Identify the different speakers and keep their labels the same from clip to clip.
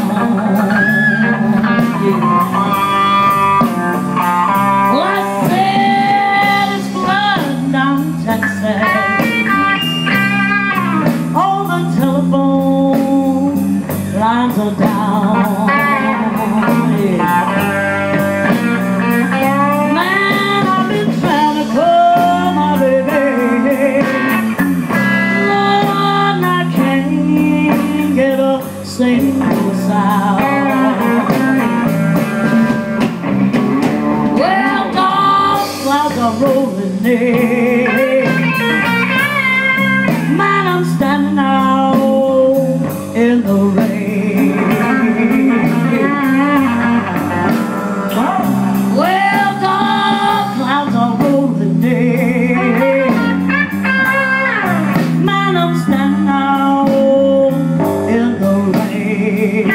Speaker 1: Well, I said it's flooding down Texas. All the telephone lines are down. Man, I've been trying to call my baby. Lord, I can't get a single sound. Well, dark clouds are rolling in. Man, I'm standing out in the rain. Well, dark clouds are rolling in. Man, I'm standing out in the rain.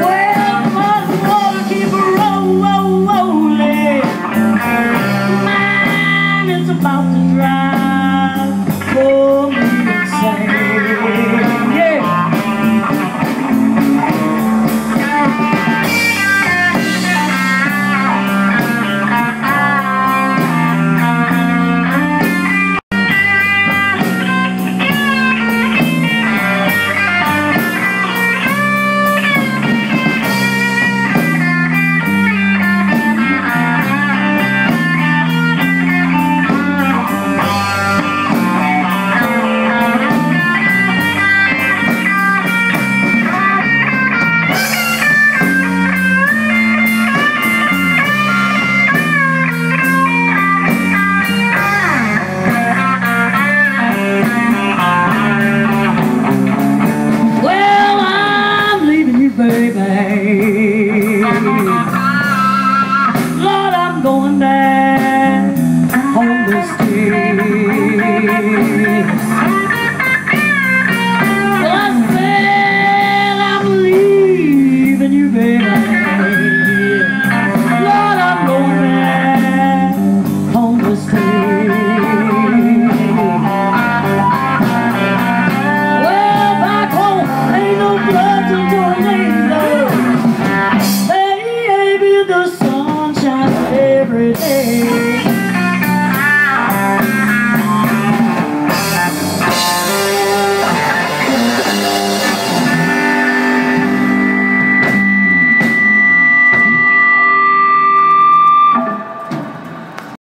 Speaker 1: Well, mud water keep rolling. Man, it's about to drive for me insane. Yeah. Baby, Lord, I'm going down on the street. Well, I said I'm leaving you, baby. Lord, I'm going down on the street. Well, back home ain't no blood to tornado. The sun shines every day.